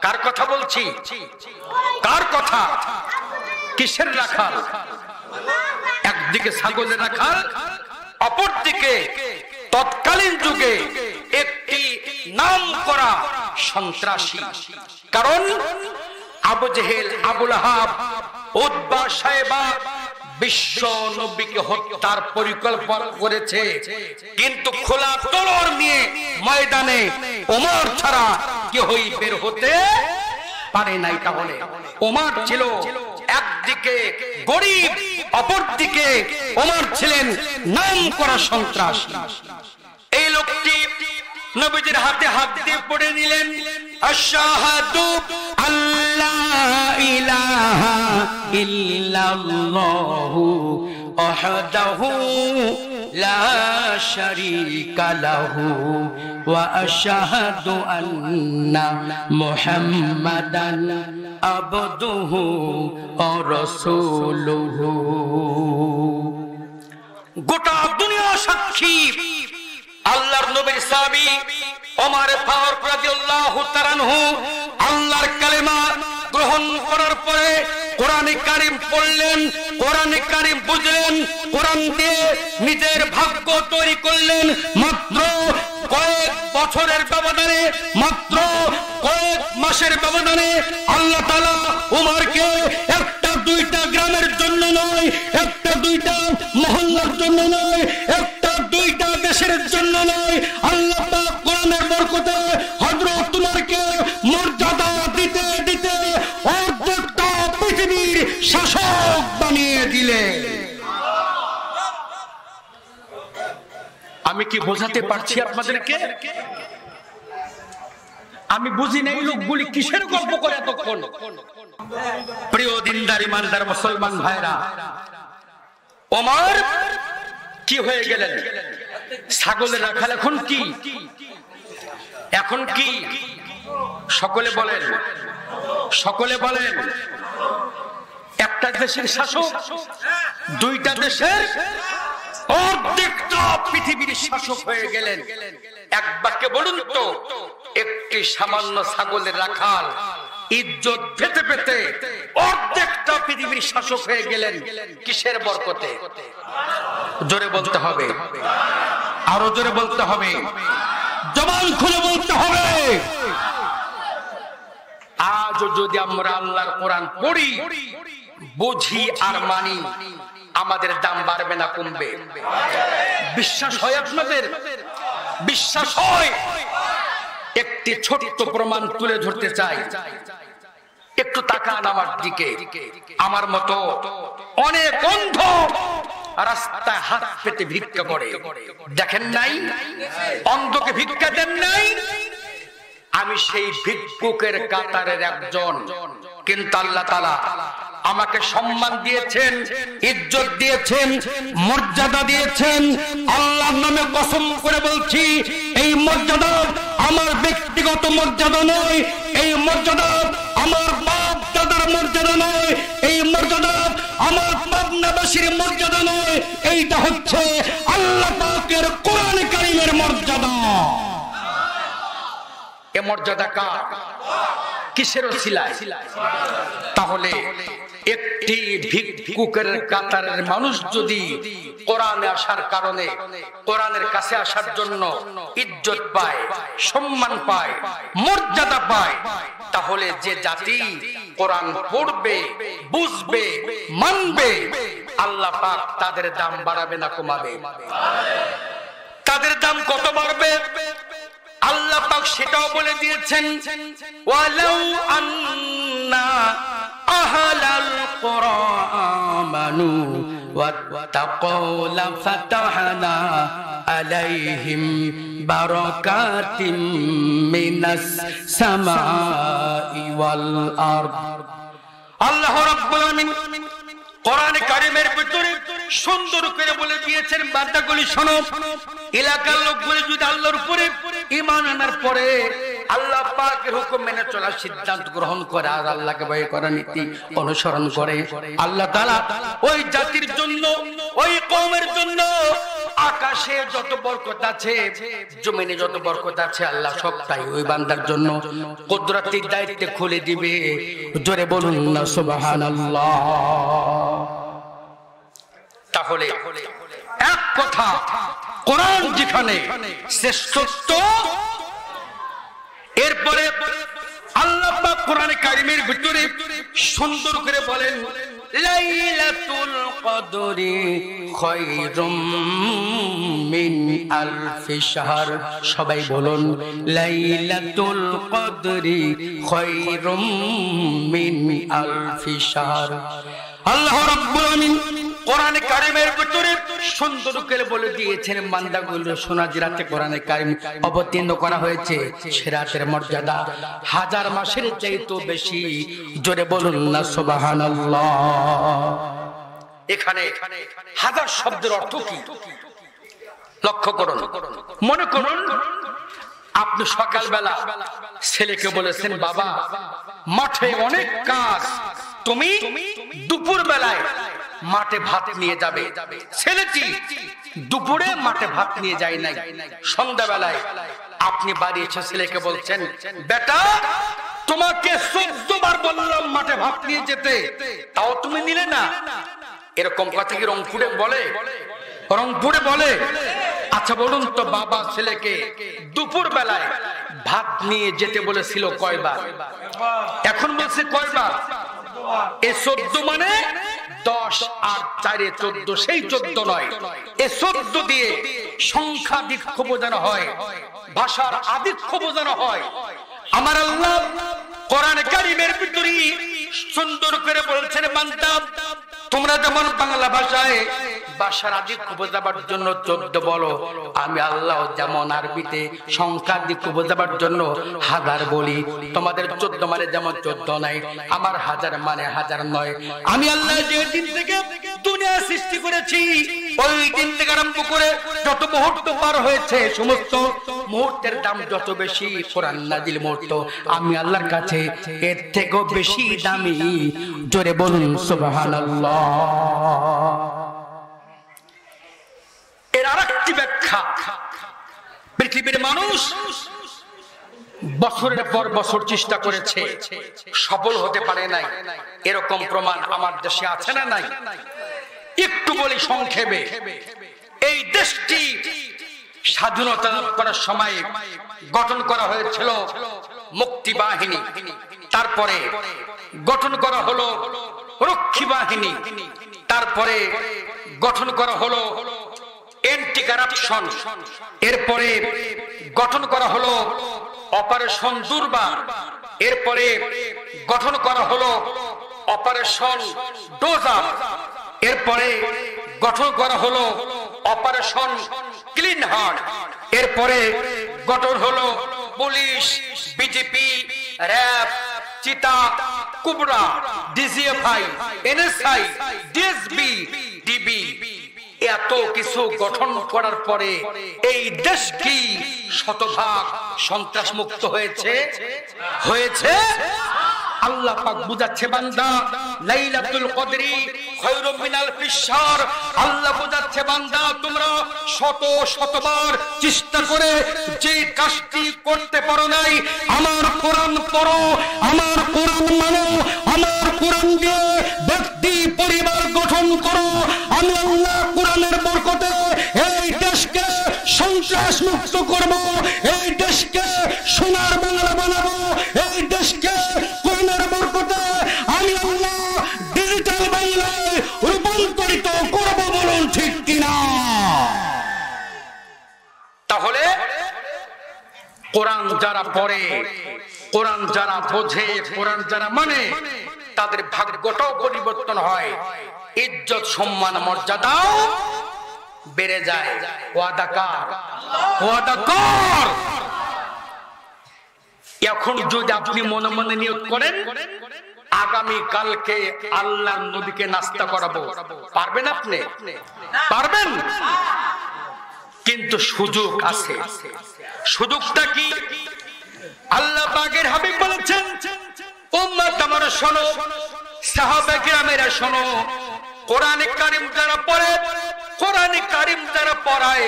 কার কথা বলছি? কার কথা? কিসের রাখাল? একদিকে ছাগলের রাখাল, অপরদিকে তৎকালীন যুগে একটি নামকরা সন্ত্রাসী। কারণ আবু জেহেল, আবু লাহাব, উতবা, শায়বা বিশ্ব নবীকে হত্যার পরিকল্পনা করেছে, কিন্তু খোলা তলোয়ার নিয়ে ময়দানে ওমর ছাড়া কেউই বের হতে পারে নাই। তাহলে ওমর ছিল একদিকে গরিব, অপরদিকে ওমর ছিলেন নামকরা সন্ত্রাসী। এই লোকটি নবীজির হাতে হাত দিয়ে পড়ে নিলেন, আশহাদু আল্লা ইলাহা ইল্লাল্লাহু ওয়াহদাহু লা শারীকা লাহু ওয়া আশহাদু আন্না মুহাম্মাদান আবদুহু ওয়া রাসূলুহু। গোটা দুনিয়া সাক্ষী, আল্লাহর নবীর সাহাবী ওমর ফারুক রাদিয়াল্লাহু তাআলা আনহু আল্লাহর কালেমা গ্রহণ করার পরে কোরআনে কারীম পড়লেন, কোরআনে কারীম বুঝলেন, কোরআন দিয়ে নিজের ভাগ্য তৈরি করলেন। মাত্র কয়েক বছরের ব্যবধানে, মাত্র কয়েক মাসের ব্যবধানে আল্লাহ তাআলা ওমরকে একটা দুইটা গ্রামের জন্য নয়, একটা দুইটা মহল্লার জন্য নয়, একটা দুইটা দেশের জন্য নয়, আল্লাহ পাক কোরআনের বরকতে হযরত ওমরকে মর্যাদা দিতে দিতে অর্ধেকটা পৃথিবীর শাসক বানিয়ে দিলেন। আমি কি বোঝাতে পারছি আপনাদেরকে? আমি বুঝি না এই লোকগুলি কিসের গল্প করে এতক্ষণ। প্রিয় দিনদার ইমানদার মুসলমান ভাইরা, ওমর কি হয়ে গেলেন? ছাগলের রাখাল। এখন কি? এখন কি? সকলে বলেন, সকলে বলেন। একটা দেশের শাসক, দুইটা দেশের, অর্ধেকটা পৃথিবীর শাসক হয়ে গেলেন। এক বাক্যে বলুন তো, একটি সামান্য ছাগলের রাখাল ইজ্জত পেতে পেতে অর্ধেকটা পৃথিবীর শাসক হয়ে গেলেন। কিসের বরকতে? জোরে বলতে হবে, আরো জোরে বলতে হবে, জবান খুলে বলতে হবে। আজ যদি আমরা আল্লাহর কোরআন পড়ি, বুঝি আর মানি, আমাদের দাম বাড়বে না কমবে? বিশ্বাস হয় আপনাদের? বিশ্বাস হয়? একটি ছোট্ট প্রমাণ তুলে ধরতে চাই। একটু তাকান আমার দিকে। আমার মতো অনেক অন্ধ রাস্তায় হাত পেতে ভিক্ষা করে, দেখেন নাই? অন্ধকে ভিক্ষা দেন নাই? আমি সেই ভিক্ষুকের কাতারের একজন। কিন্তু আল্লাহ তাআলা আমাকে সম্মান দিয়েছেন, ইজ্জত দিয়েছেন, মর্যাদা দিয়েছেন। আল্লাহর নামে কসম করে বলছি, এই মর্যাদা আমার ব্যক্তিগত মর্যাদা নয়, এই মর্যাদা আমার বাপ দাদার মর্যাদা নয়, এই মর্যাদা আমার পাবনাবাসীর মর্যাদা নয়, এইটা হচ্ছে আল্লাহ পাকের কোরআন কারীমের মর্যাদা। এ মর্যাদা কার? কিসের ওসিলায়? তাহলে একটি ভিক্ষুকের কাতারের মানুষ যদি কোরআনে আসার কারণে, কোরআনের কাছে আসার জন্য ইজ্জত পায়, সম্মান পায়, মর্যাদা পায়, তাহলে যে জাতি কোরআন পড়বে, বুঝবে, মানবে, আল্লাহ পাক তাদের দাম বাড়াবে না কমাবে? তাদের দাম কত বাড়বে? আল্লাহ পাক সেটাও বলে দিয়েছেন, ওয়ালাউ আন্না আহলাল কুরআ আমানু ওয়াত্তাকাউ লাফাতাহনা আলাইহিম বারাকাতিম মিনাস সামাই ওয়াল আরদ। আল্লাহ রাব্বুল আলামিন কোরআনে কারীমের ভিতরে সুন্দর করে বলে দিয়েছেন, বান্দাগুলি শোনো, এলাকার লোকগুলি যদি আল্লাহর উপরে ঈমান আনার পরে আল্লাহ পাকের হুকুম মেনে চলার সিদ্ধান্ত গ্রহণ করে আর আল্লাহকে ভয় করার নীতি অনুসরণ করে, আল্লাহ তাআলা ওই জাতির জন্য, ওই কওমের জন্য আকাশে যত বরকত আছে, জমিনে যত বরকত আছে, আল্লাহ সবটাই ওই বান্দার জন্য কুদরতের দায়িত্বে খুলে দিবে। জোরে বলুন না সুবহানাল্লাহ। তাহলে এক কথা, কোরআন যেখানে শ্রেষ্ঠত্ব, এরপরে আল্লাহ পাক কোরআনে কারীমের ভিতরে সুন্দর করে বলেন, লাইলাতুল কদরি খায়রুম মিন আলফি শাহর। সবাই বলুন লাইলাতুল কদরি খায়রুম মিন আলফি শাহর। আল্লাহ রাব্বুল আলামিন কোরআনে কারিমের ভিতরে সুন্দর করে বলে দিয়েছেন বান্দাগুলো শোনা যে রাতে কোরআনে কারিম অবতীর্ণ করা হয়েছে সে রাতের মর্যাদা 1000 মাসের চাইতেও বেশি। জোরে বলুন না সুবহানাল্লাহ। এখানে 1000 শব্দের অর্থ কি লক্ষ্য করুন। মনে করুন আপনি সকালবেলা ছেলেকে বলেছেন বাবা মাঠে অনেক কাজ, তুমি দুপুর বেলায় মাঠে ভাত নিয়ে যাবে। ছেলেটি দুপুরে মাঠে ভাত নিয়ে যায় নাই, সন্ধ্যাবেলায় আপনি বাড়ি এসে ছেলেকে বলছেন বেটা তোমাকে 14 বার বললাম মাঠে ভাত নিয়ে যেতে, তাও তুমি নিলে না। এরকম কথা কি রংপুরে বলে? রংপুরে বলে? আচ্ছা বলুন তো বাবা ছেলেকে দুপুর বেলায় ভাত নিয়ে যেতে বলেছিল কয়বার? এখন বলছে কয়বার? এই 14 মানে 10 আর 4 14, সেই 14 নয়, এই 14 দিয়ে সংখ্যা দিক্ষ বোঝানো হয়, ভাষার আদিক্ষ বোঝানো হয়। আমার আল্লাহ কোরআন কারীমের ভিতরে সুন্দর করে বলছেন বান্দা তোমরা যেমন বাংলা ভাষায় ভাষার আদিক্য বোঝাবার জন্য 14 বলো, আমি আল্লাহ যেমন আরবিতে সংখ্যা দিক্ষ বোঝাবার জন্য 1000 বলি। তোমাদের 14 মানে যেমন 14 নাই, আমার 1000 মানে 1000 নয়। আমি আল্লাহ যে দিন থেকে দুনিয়া সৃষ্টি করেছি ওই দিন থেকে আরম্ভ করে যত মুহূর্ত পার হয়েছে সমস্ত মুহূর্তের দাম যত বেশি কোরআন নাজিল মুহূর্ত আমি আল্লাহর কাছে এর থেকেও বেশি দামি। জোরে বলুন সুবহানাল্লাহ। এর আরেকটি ব্যাখ্যা, পৃথিবীর মানুষ বছরের পর বছর চেষ্টা করেছে, সফল হতে পারে নাই। এরকম প্রমাণ আমার দেশে আছে না নাই? একটু বলি সংক্ষেপে। এই দেশটি স্বাধীনতা লাভ করার সময় গঠন করা হয়েছিল মুক্তি বাহিনী, তারপরে গঠন করা হলো রক্ষী বাহিনী, তারপরে গঠন করা হলো এন্টি কারাপশন, এরপরে গঠন করা হলো অপারেশন দুর্বার, এরপরে গঠন করা হলো অপারেশন ডোজার, এরপরে গঠন করা হলো অপারেশন ক্লিন হার্ট, এরপরে গঠন হলো পুলিশ, বিজেপি, র‍্যাব, চিতা, কুবরা, ডিজিএফআই, এনএসআই, ডিএসবি, ডিবি। এত কিছু গঠন করার পরে এই দেশ কি শতভাগ সন্ত্রাস মুক্ত হয়েছে? হয়েছে? আল্লাহ পাক বুঝাচ্ছে বান্দা লাইলাতুল কদরি খায়রুম মিন আলফি শাহর। আল্লাহ বুঝাচ্ছে বান্দা তোমরা শতবার চেষ্টা করে যে কাজটি করতে পারো নাই, আমার কোরআন পড়ো, আমার কোরআন মানো, আমার কোরআন দিয়ে ব্যক্তি পরিবার গঠন করো। আমি আল্লাহ কোরআনের বরকতে এই দেশকে সন্ত্রাস মুক্ত করব, এই দেশকে সোনার বাংলা বানাবো, এই দেশকে কোরআনের বরকতে আমি আল্লাহ ডিজিটাল বাংলায় রূপান্তরিত করব। বলুন ঠিক কিনা? তাহলে কোরআন যারা পড়ে, কোরআন যারা বোঝে, কোরআন যারা মানে তাদের ভাগ্যটাও পরিবর্তন হয়, ইজ্জত সম্মান মর্যাদাও বেড়ে যায়। ওয়াদা কার? ওয়াদা কর। এখন যদি আপনি মনে মনে নিয়ত করেন আগামী কালকে আল্লাহর নবীকে নাস্তা করাবো, পারবেন? আপনি পারবেন? কিন্তু সুযোগ আছে। সুযোগটা কি? আল্লাহ পাকের হাবিব বলেছেন উম্মত আমার শোনো, সাহাবা কিরামেরা শোনো, কোরআনে কারীম যারা পড়ে, কোরআনে কারীম যারা পড়ায়,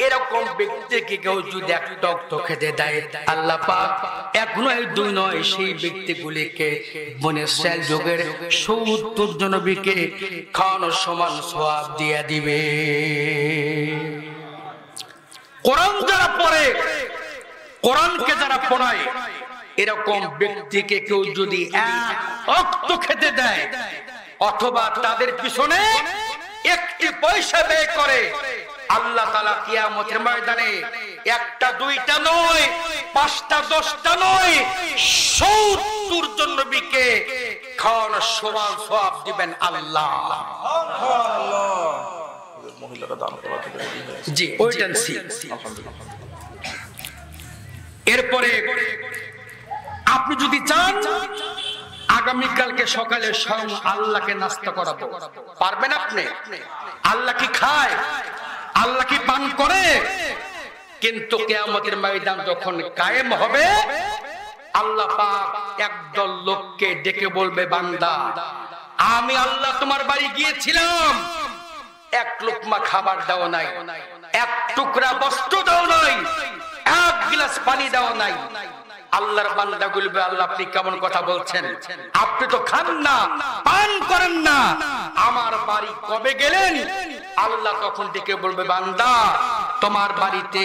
এরকম ব্যক্তিকে কেউ যদি এক টক খেতে দেয় আল্লাহ পাক এক নয় দুই নয় সেই ব্যক্তিগুলিকে বনে ইসরাইল যুগের ৭০ জন নবীকে খাওয়ানোর সমান সওয়াব দিয়ে দিবে। কোরআন যারা পড়ে, কোরআনকে যারা পড়ায়, এরকম ব্যক্তিকে কেউ যদি এক ওয়াক্ত খেতে দেয় অথবা তাদের পিছনে একটি পয়সা ব্যয় করে, আল্লাহ তাআলা কিয়ামতের ময়দানে একটা দুইটা নয়, 5টা 10টা নয়, 70 জন নবীকে খাওয়ানোর সমান সওয়াব দিবেন আল্লাহ। মহিলারা দান করা জি ওয়েটেন সি। এরপরে আপনি যদি চান আগামীকালকে সকালে স্বয়ং আল্লাহকে নাস্তা করাবো, পারবেন আপনি? আল্লাহ কি খায়? আল্লাহ কি পান করে? কিন্তু কিয়ামতের ময়দান যখন কায়েম হবে, আল্লাহ পাক একদল লোককে ডেকে বলবে, বান্দা আমি আল্লাহ তোমার বাড়ি গিয়েছিলাম, এক লোকমা খাবার দাও নাই, এক টুকরা বস্ত্র দাও নাই, এক গ্লাস পানি দাও নাই। আল্লাহর বান্দা বলবে, আল্লাহ আপনি কেমন কথা বলছেন? আপনি তো খান না, পান করেন না, আমার বাড়ি কবে গেলেন? আল্লাহ তখন ডেকে বলবে, বান্দা তোমার বাড়িতে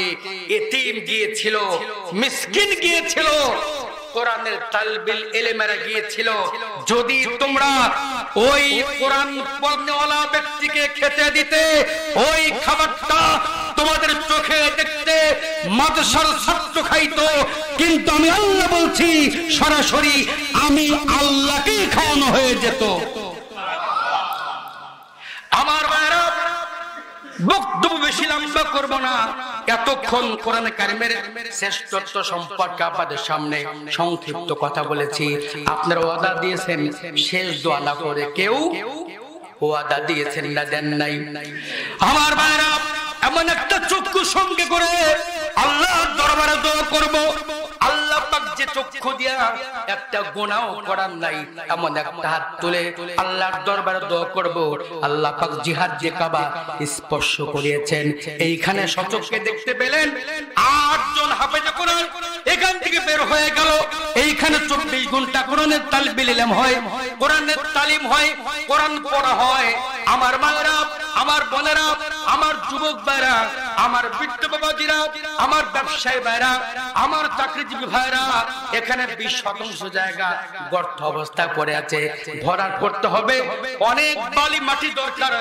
এতিম গিয়েছিল, মিসকিন গিয়েছিল, কোরআনের তালবিল ইলমেরা গিয়েছিল। যদি তোমরা ওই কোরআন পড়নেওয়ালা ব্যক্তিকে খেতে দিতে, ওই খাবারটা তোমাদের চোখে দেখতে মাদ্রাসার ছাত্র খাইতো, কিন্তু আমি আল্লাহ বলছি সরাসরি আমি আল্লাহকেই খাওয়ানো হয়ে যেত। আমার ভাইরা, বক্তব্য বেশি লম্বা করব না, এতক্ষণ কোরআন কারিমের শ্রেষ্ঠত্ব সম্পর্কে আপনাদের সামনে সংক্ষিপ্ত কথা বলেছি। আপনারা ওয়াদা দিয়েছেন শেষ দোয়া না করে কেউ, ওয়াদা দিয়েছেন না দেন নাই। আমার ভাইরা, এমন একটা চক্ষু সঙ্গে করে আল্লাহর দরবারে দোয়া করব, আল্লাহ পাক যে চক্ষু দিয়া একটা গুনাহ করার নাই, এমন একটা হাত তুলে আল্লাহর দরবারে দোয়া করব। আল্লাহ পাক জিহাদ যে কাবা স্পর্শ করিয়েছেন, এইখানে সচক্ষে দেখতে পেলেন 8 জন হাফেজে কোরআন এখান থেকে বের হয়ে গেল। এইখানে 24 ঘন্টা কোরআনের তালবিল ইলম হয়, কোরআনের তালিম হয়, কোরআন পড়া হয়। আমার মায়েরা, আমার বোনেরা, আমার যুবক ভাইরা, আমার বৃদ্ধ বাবাজিরা, আমার ব্যবসায়ী ভাইরা, আমার চাকরিজীবী ভাইরা, এখানে 20% জায়গা গর্ত অবস্থায় পড়ে আছে, ভরাট করতে হবে। অনেক বালি মাটি দরকার,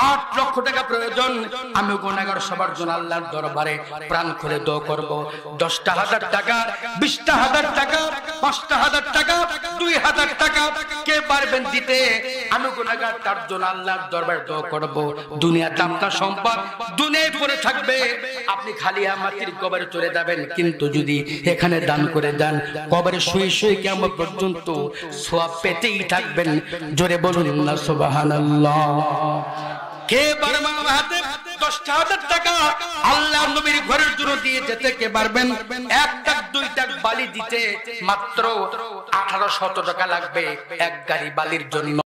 8 লক্ষ টাকা প্রয়োজন। আমি গুনাহগার সবার জন্য আল্লাহর দরবারে প্রাণ খুলে দোয়া করব। 10,000 টাকা, 20,000 টাকা, 5,000 টাকা, 2,000 টাকা কে পারবেন দিতে? আমি গুনাহগার তার জন্য আল্লাহর দরবারে দোয়া করব। দুনিয়াতে আপনার সম্পদ দুনিয়ায় পড়ে থাকবে, আপনি খালি মাটির কবরে চলে যাবেন, কিন্তু যদি এখানে দান করে দেন, কবরে শুয়ে শুয়ে কিয়ামত পর্যন্ত সওয়াব পেতেই থাকবেন। জোরে বলুন না সুবহানাল্লাহ। কে পারবেন আমার হাতে 10,000 টাকা আল্লাহর নবীর ঘরের জন্য দিয়ে যেতে কে পারবেন? 1 টাক 2 টাক বালি দিতে মাত্র 1800 টাকা লাগবে এক গাড়ি বালির জন্য।